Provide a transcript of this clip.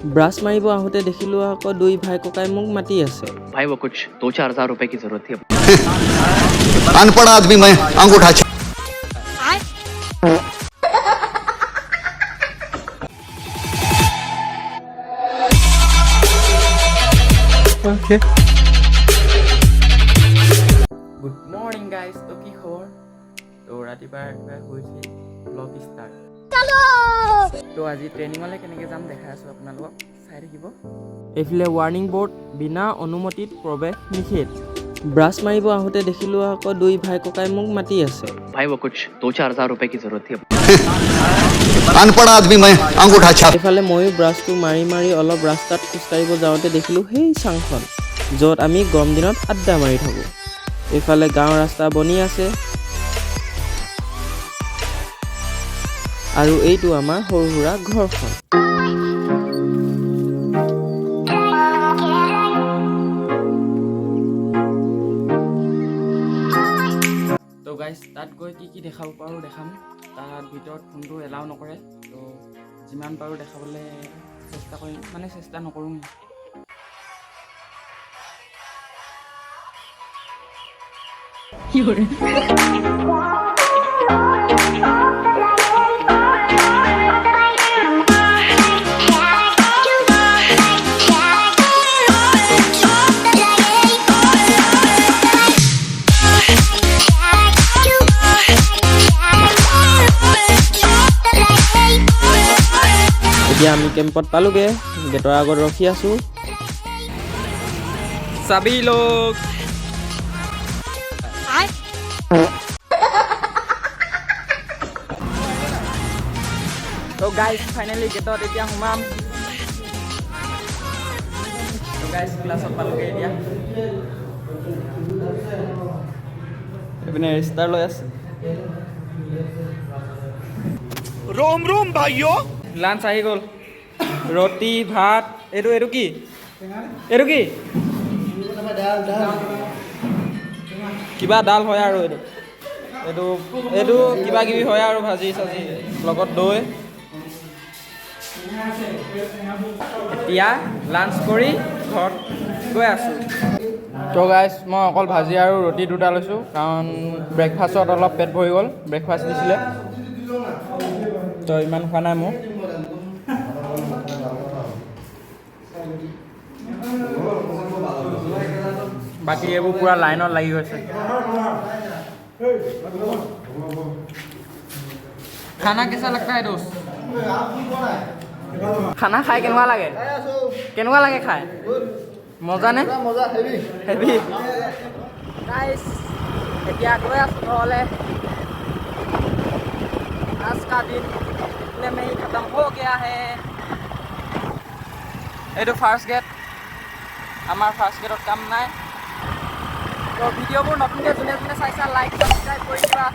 brush मारिब आहुते देखिलो आको दुई भाई ककाई मुक माती आछे भाई वो कुछ 2-4 हज़ार रुपए की जरूरत थी अनपढ़ आदमी मैं अंगूठा ओके गुड मॉर्निंग गाइस तो की खबर तो रातिपुवा हुई ब्लॉग स्टार्ट तो आज ट्रेनिंगले केनेके जाम देखाइ आছো আপোনালোকক চাই থাকিব এফালে वार्निंग बोर्ड बिना अनुमतित प्रवेश निषेध ब्रश मारिब आहुते देखिलो आको दुई भाई ककाई मुक माती आछे भाई वो कुछ 2-4 हज़ार रुपए की जरूरत थी अनपढ़ आदमी मैं अंगूठा छाप एफाले मयू ब्रशटू मारि मारि अलप रास्तात खुजकारिब जाওঁতে देखिलो हेই सांगখন য'ত আমি গৰম দিনত আড্ডা মাৰি থাকো এফালে গাঁও ৰাস্তা বনি আছে আৰু এইটো আমাৰ সৰুহুৰা ঘৰখন তো গাইস তাত গৈ কি দেখাব পাৰো দেখাম তাত ভিতৰত ফোনটো এলাউ নকৰে তো যিমান পাৰো দেখাবলৈ চেষ্টা কৰিম মানে চেষ্টা নকৰোঁ এতিয়া আমি কেম্পত পালোগে গেটৰ আগত ৰখি আছো सभी लोग तो गाइस फाइनली गेटत এতিয়া হুমাম तो गाइस ক্লাছত পালোগে এতিয়া এপিনে ৰেজিষ্টাৰ লৈ আছে रोम रोम भाइयों लांच आহি গল रोटी भात এটো কি কিবা ডাল হয় আৰু এটো কিবা কিবি হয় আৰু ভাজি সাজি লগত দৈ এতিয়া লাঞ্চ কৰি ঘৰত গৈ আছো তো গাইস মই অকল ভাজি আৰু ৰুটি দুটা লৈছো কাৰণ ব্ৰেকফাষ্টত অলপ পেট ভৰি গল ব্ৰেকফাষ্ট দিছিলে তো ইমান খোৱা নাই মোক बाकी ये पूरा लाइन लगी हुई है खाना कैसा लगता है दोस्त खाना खाए केनेকুৱা লাগে खाए मजा ने हेवी गाइस এতিয়া গৈ আছো ঘৰলে आज का दिन इतने में ही खत्म हो गया है ये तो फार्स्ट गेट हमार फार्स्ट गेटत काम নাই तो ভিডিওবোৰ নতুনকৈ যোনে চাইছা লাইক সাবস্ক্ৰাইব কৰি দিবা